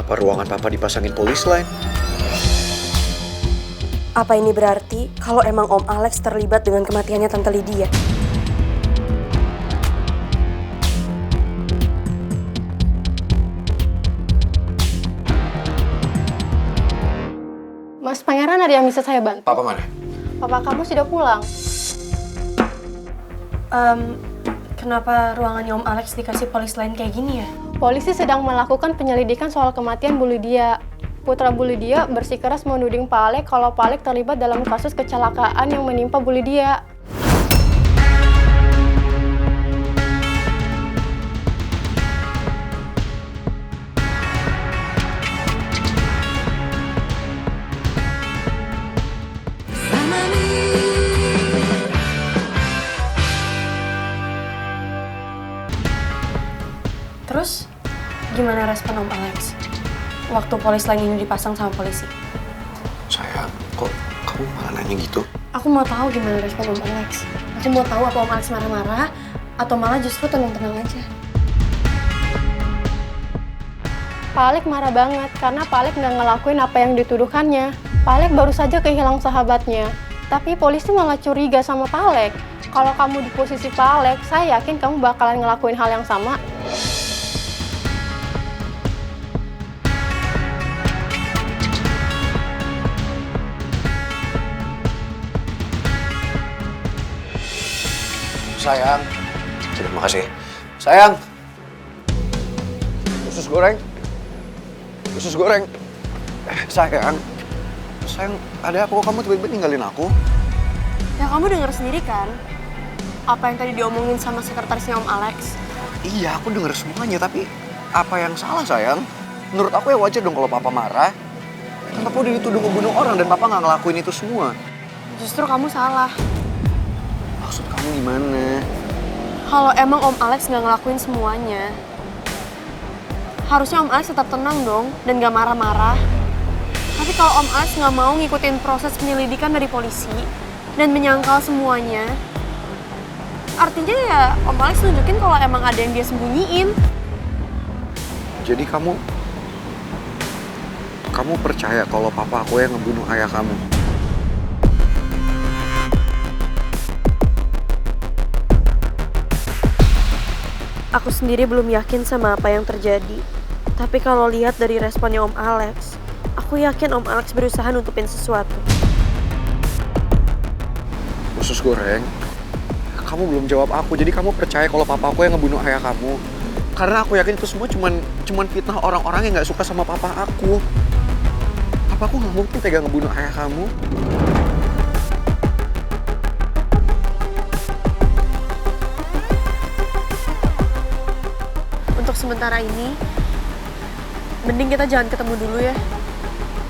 Apa ruangan papa dipasangin polis line? Apa ini berarti kalau emang Om Alex terlibat dengan kematiannya Tante Lydia? Mas Pangeran, ada yang bisa saya bantu? Papa mana? Papa kamu sudah pulang. Kenapa ruangannya Om Alex dikasih polis lain kayak gini ya? Polisi sedang melakukan penyelidikan soal kematian Bu Lydia. Putra Bu Lydia bersikeras menuding Pak Alex kalau Pak Alex terlibat dalam kasus kecelakaan yang menimpa Bu Lydia. Terus, gimana respon Om Alex waktu polis lain ini dipasang sama polisi? Sayang, kok kamu malah nanya gitu? Aku mau tahu gimana respon Om Alex. Aku mau tahu apa Om Alex marah-marah atau malah justru tenang-tenang aja. Pak Alex marah banget karena Pak Alex nggak ngelakuin apa yang dituduhkannya. Pak Alex baru saja kehilangan sahabatnya. Tapi polisi malah curiga sama Pak Alex. Kalau kamu di posisi Pak Alex, saya yakin kamu bakalan ngelakuin hal yang sama. Sayang. Terima kasih. Sayang. Usus goreng. Usus goreng. Sayang. Sayang, ada apa kok kamu tiba-tiba ninggalin aku? Ya kamu denger sendiri kan? Apa yang tadi diomongin sama sekretarisnya Om Alex? Iya, aku denger semuanya, tapi apa yang salah, sayang? Menurut aku ya wajar dong kalau papa marah. Kan papa udah dituduh ngebunuh orang dan papa nggak ngelakuin itu semua. Justru kamu salah. Maksud kamu gimana? Kalau emang Om Alex nggak ngelakuin semuanya, harusnya Om Alex tetap tenang dong dan gak marah-marah. Tapi kalau Om Alex nggak mau ngikutin proses penyelidikan dari polisi dan menyangkal semuanya, artinya ya Om Alex nunjukin kalau emang ada yang dia sembunyiin. Jadi kamu percaya kalau papa aku yang ngebunuh ayah kamu? Aku sendiri belum yakin sama apa yang terjadi. Tapi kalau lihat dari responnya Om Alex, aku yakin Om Alex berusaha nutupin sesuatu. Usus goreng, kamu belum jawab aku. Jadi kamu percaya kalau papa aku yang ngebunuh ayah kamu? Karena aku yakin itu semua cuman fitnah orang-orang yang nggak suka sama papa aku. Papa aku nggak mungkin tega ngebunuh ayah kamu. Untuk sementara ini, mending kita jangan ketemu dulu ya.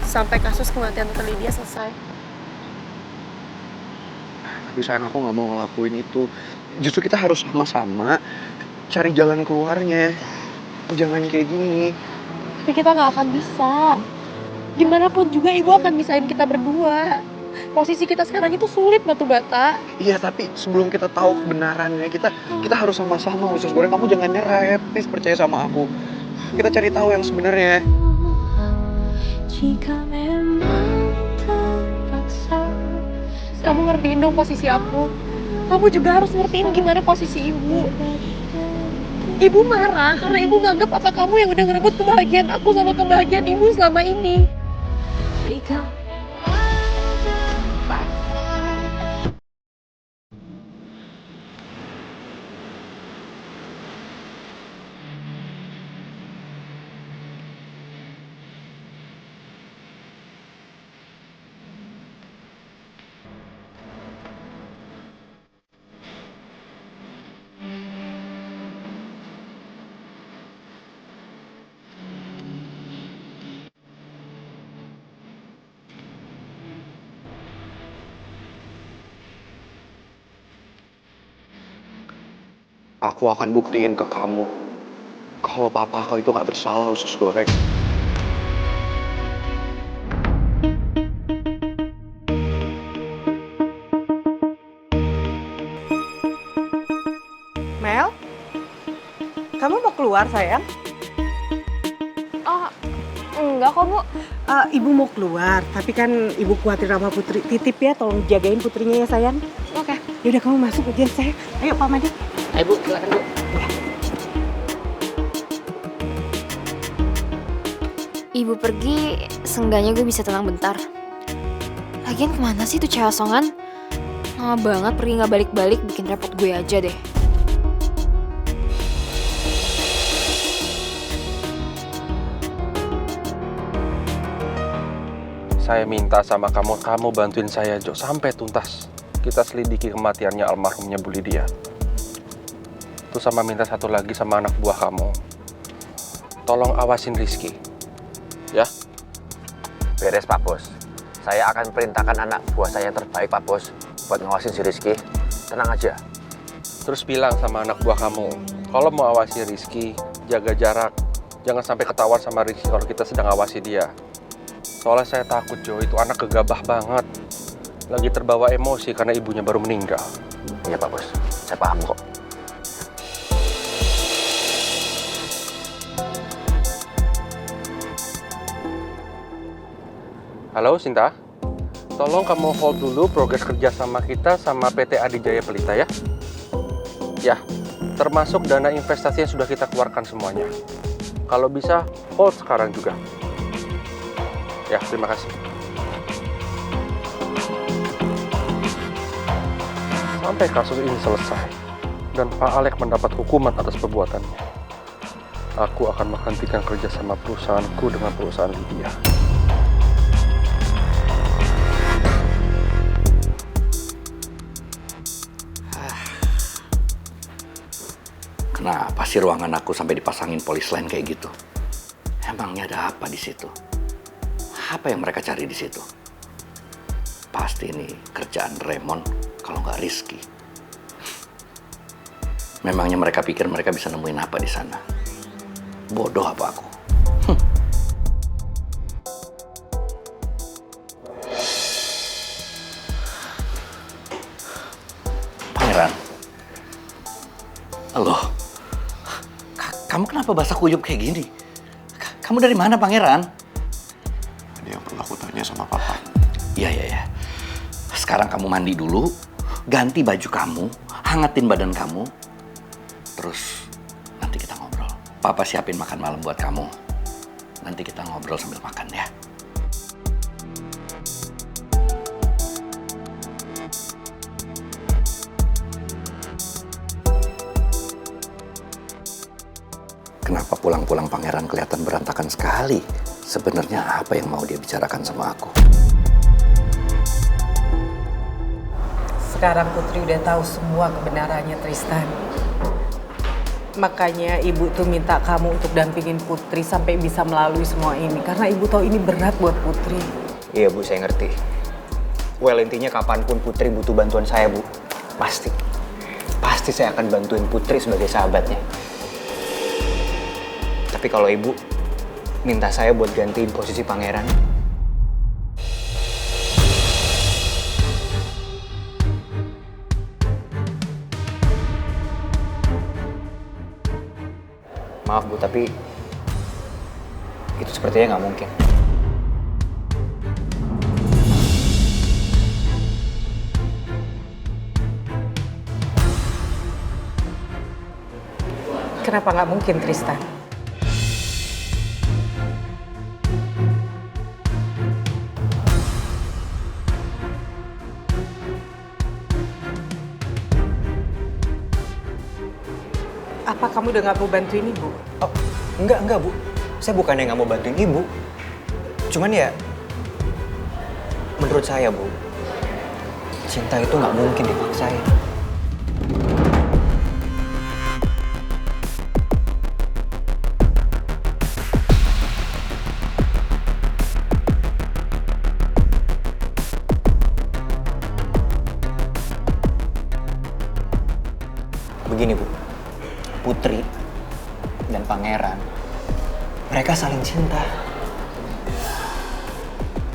Sampai kasus kematian Tante Lydia selesai. Tapi sayang, aku nggak mau ngelakuin itu. Justru kita harus sama-sama cari jalan keluarnya. Jangan kayak gini. Tapi kita nggak akan bisa. Gimana pun juga ibu akan misahin kita berdua. Posisi kita sekarang itu sulit batu bata. Iya, tapi sebelum kita tahu kebenarannya, kita harus sama-sama. Usus goreng, kamu jangan nyerah ya. Please percaya sama aku. Kita cari tahu yang sebenarnya. Jika memang terpaksa, kamu ngertiin dong posisi aku. Kamu juga harus ngertiin gimana posisi ibu. Ibu marah karena ibu nganggap apa kamu yang udah ngerebut kebahagiaan aku sama kebahagiaan ibu selama ini. Aku akan buktiin ke kamu kalau papa kau itu nggak bersalah, usus goreng. Mel? Kamu mau keluar, sayang? Oh, Enggak kok, Bu. Ibu mau keluar, tapi kan ibu khawatir sama Putri. Titip ya, tolong jagain putrinya ya sayang. Oke. Yaudah kamu masuk ujian saya. Ayo Pak Madi. Ayo Bu, silakan Bu. Ibu pergi, seenggaknya gue bisa tenang bentar. Lagian kemana sih tuh cewek asongan? Lama banget pergi gak balik-balik, bikin repot gue aja deh. Saya minta sama kamu bantuin saya, Jo, sampai tuntas. Kita selidiki kematiannya almarhumnya Bu Lydia. Terus sama minta satu lagi sama anak buah kamu. Tolong awasin Rizky. Ya? Beres Pak Bos. Saya akan perintahkan anak buah saya yang terbaik Pak Bos buat ngawasin si Rizky. Tenang aja. Terus bilang sama anak buah kamu, kalau mau awasi Rizky, jaga jarak. Jangan sampai ketahuan sama Rizky kalau kita sedang awasi dia. Soalnya saya takut, Jo, itu anak gegabah banget. Lagi terbawa emosi karena ibunya baru meninggal. Iya Pak Bos, saya paham kok. Halo, Sinta. Tolong kamu hold dulu progres kerja sama kita sama PT Adijaya Pelita ya. Ya, termasuk dana investasi yang sudah kita keluarkan semuanya. Kalau bisa, hold sekarang juga. Ya, terima kasih. Sampai kasus ini selesai dan Pak Alek mendapat hukuman atas perbuatannya, aku akan menghentikan kerjasama perusahaanku dengan perusahaan Lydia. Kenapa sih ruangan aku sampai dipasangin polis lain kayak gitu? Emangnya ada apa di situ? Apa yang mereka cari di situ? Pasti ini kerjaan Raymond, kalau nggak Rizky. Memangnya mereka pikir mereka bisa nemuin apa di sana? Bodoh apa aku? Pangeran, halo. Kamu kenapa basah kuyup kayak gini? Kamu dari mana, Pangeran? Ada yang perlu aku tanya sama papa. Iya. Sekarang kamu mandi dulu, ganti baju kamu, hangatin badan kamu, terus nanti kita ngobrol. Papa siapin makan malam buat kamu. Nanti kita ngobrol sambil makan ya. Kenapa pulang-pulang Pangeran kelihatan berantakan sekali? Sebenarnya apa yang mau dia bicarakan sama aku? Sekarang Putri udah tahu semua kebenarannya Tristan. Makanya ibu tuh minta kamu untuk dampingin Putri sampai bisa melalui semua ini. Karena ibu tahu ini berat buat Putri. Iya Bu, saya ngerti. Well, intinya kapanpun Putri butuh bantuan saya, Bu. Pasti saya akan bantuin Putri sebagai sahabatnya. Tapi kalau ibu minta saya buat gantiin posisi Pangeran, maaf Bu, tapi itu sepertinya nggak mungkin. Kenapa nggak mungkin Tristan? Apa kamu udah nggak mau bantuin ibu? Oh, enggak Bu. Saya bukannya nggak mau bantuin ibu. Cuman ya, menurut saya Bu, cinta itu nggak mungkin dipaksain. Begini Bu, Putri dan Pangeran, mereka saling cinta.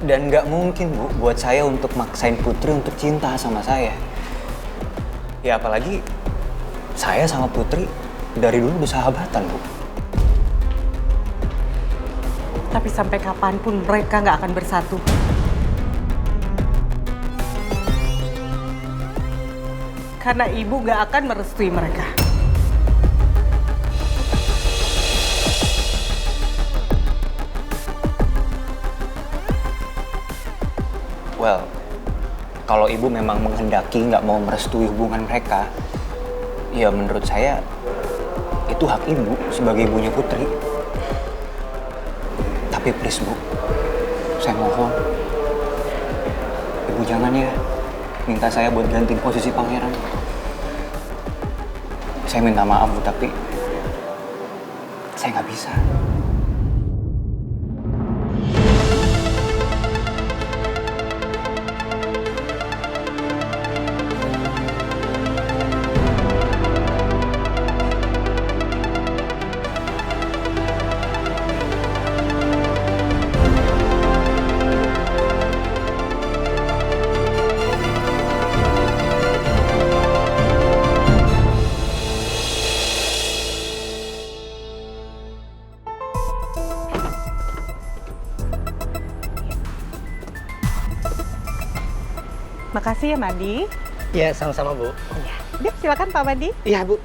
Dan nggak mungkin Bu buat saya untuk maksain Putri untuk cinta sama saya. Ya apalagi saya sama Putri dari dulu bersahabatan Bu. Tapi sampai kapanpun mereka nggak akan bersatu. Karena ibu nggak akan merestui mereka. Well, kalau ibu memang menghendaki nggak mau merestui hubungan mereka, ya menurut saya itu hak ibu sebagai ibunya Putri. Tapi please bu, saya mohon, ibu jangan ya minta saya buat gantiin posisi pangeran. Saya minta maaf bu, tapi saya nggak bisa. Makasih ya Madi. Ya, sama-sama Bu. Udah silakan Pak Madi. Iya Bu.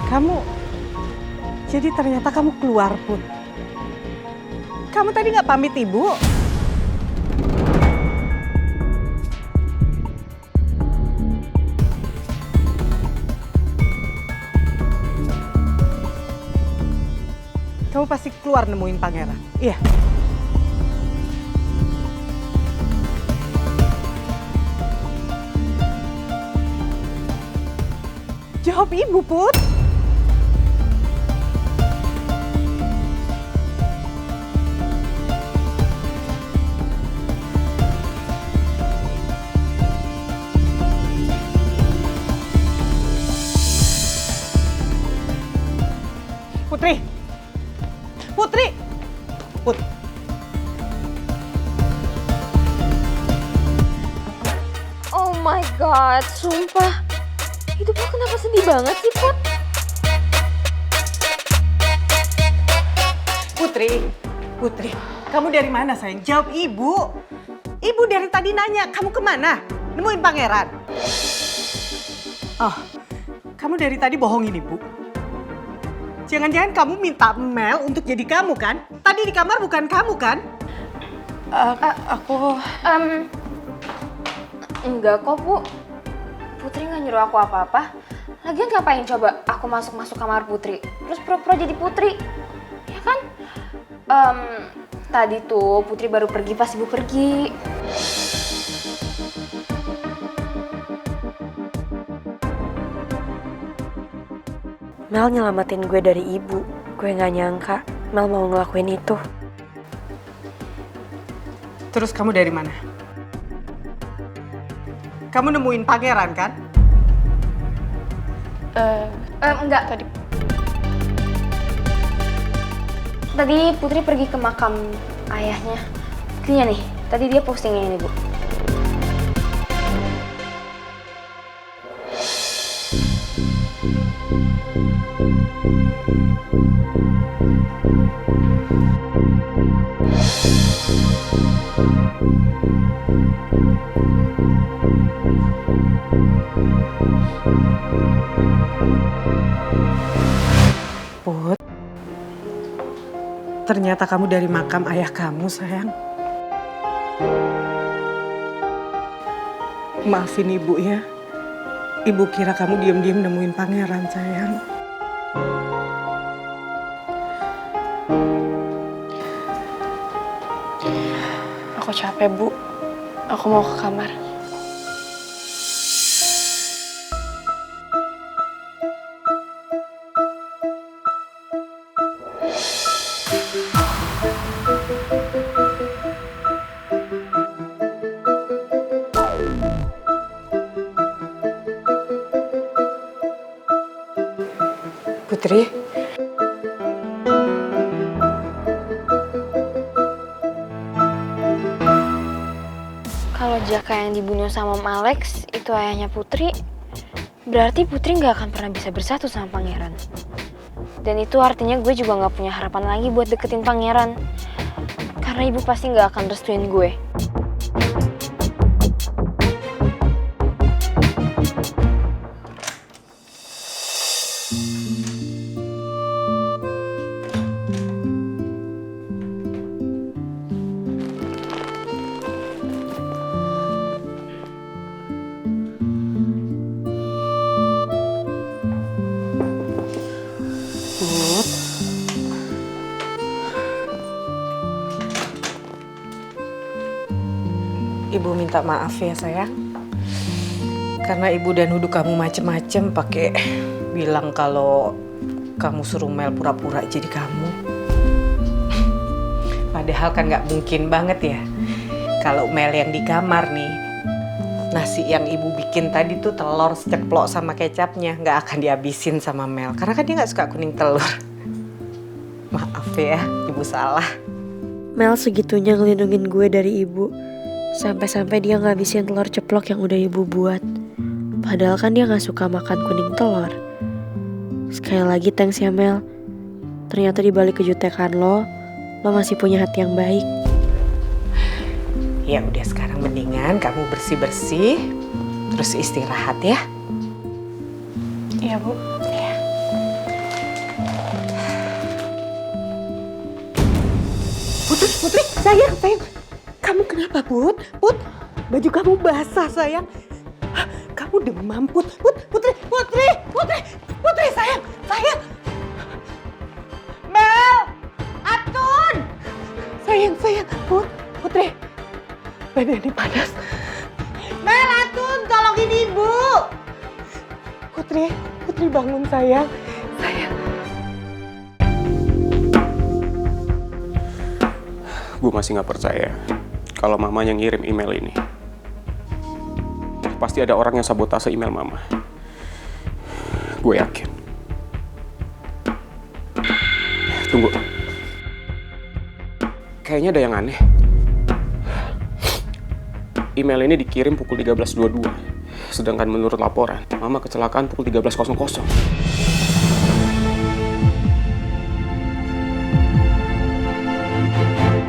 Kamu, jadi ternyata kamu keluar Put. Kamu tadi nggak pamit ibu? Kamu pasti keluar nemuin pangeran, iya? Jawab ibu, Put. Putri! Putri! Put. Oh my god, sumpah. Hidup lo kenapa sedih banget sih, Put? Putri, Putri, kamu dari mana sayang? Jawab ibu. Ibu dari tadi nanya, kamu kemana? Nemuin pangeran. Oh, kamu dari tadi bohongin ibu. Jangan-jangan kamu minta Mel untuk jadi kamu kan? Tadi di kamar bukan kamu kan? Enggak kok, Bu. Putri nggak nyuruh aku apa-apa. Lagian ngapain coba aku masuk-masuk kamar Putri, terus pura-pura jadi Putri? Ya kan? Tadi tuh Putri baru pergi pas Ibu pergi. Mel nyelamatin gue dari ibu. Gue gak nyangka Mel mau ngelakuin itu. Terus kamu dari mana? Kamu nemuin pangeran kan? Enggak. Tadi Putri pergi ke makam ayahnya. Buktinya nih, tadi dia postingnya ini, Bu. Put, ternyata kamu dari makam ayah kamu, sayang. Maafin ibu ya. Ibu kira kamu diam-diam nemuin pangeran, sayang. Aku capek, Bu. Aku mau ke kamar. Putri. Kalau Jaka yang dibunuh sama Om Alex itu ayahnya Putri, berarti Putri nggak akan pernah bisa bersatu sama Pangeran. Dan itu artinya gue juga nggak punya harapan lagi buat deketin Pangeran. Karena ibu pasti nggak akan restuin gue. Put. Ibu minta maaf ya sayang. Karena ibu udah nuduh kamu macem-macem pakai bilang kalau kamu suruh Mel pura-pura jadi kamu. Padahal kan nggak mungkin banget ya. Kalau Mel yang di kamar nih, nasi yang ibu bikin tadi tuh telur ceplok sama kecapnya nggak akan dihabisin sama Mel. Karena kan dia nggak suka kuning telur. Maaf ya, ibu salah. Mel segitunya ngelindungin gue dari ibu. Sampai-sampai dia ngabisin telur ceplok yang udah ibu buat. Padahal kan dia gak suka makan kuning telur. Sekali lagi thanks ya Mel. Ternyata dibalik kejutekan lo masih punya hati yang baik. Ya udah sekarang mendingan kamu bersih-bersih. Terus istirahat ya. Iya, Bu. Putri, sayang. Kamu kenapa, Put? Put, baju kamu basah, sayang. Hah, kamu demam, Putri, sayang. Mel, Atun. Sayang, Putri. Badannya panas. Mel, Atun, tolongin ibu. Putri bangun, sayang. Gue masih nggak percaya kalau mamanya ngirim email ini. Pasti ada orang yang sabotase email mama. Gue yakin. Tunggu. Kayaknya ada yang aneh. Email ini dikirim pukul 13.22. Sedangkan menurut laporan, mama kecelakaan pukul 13.00.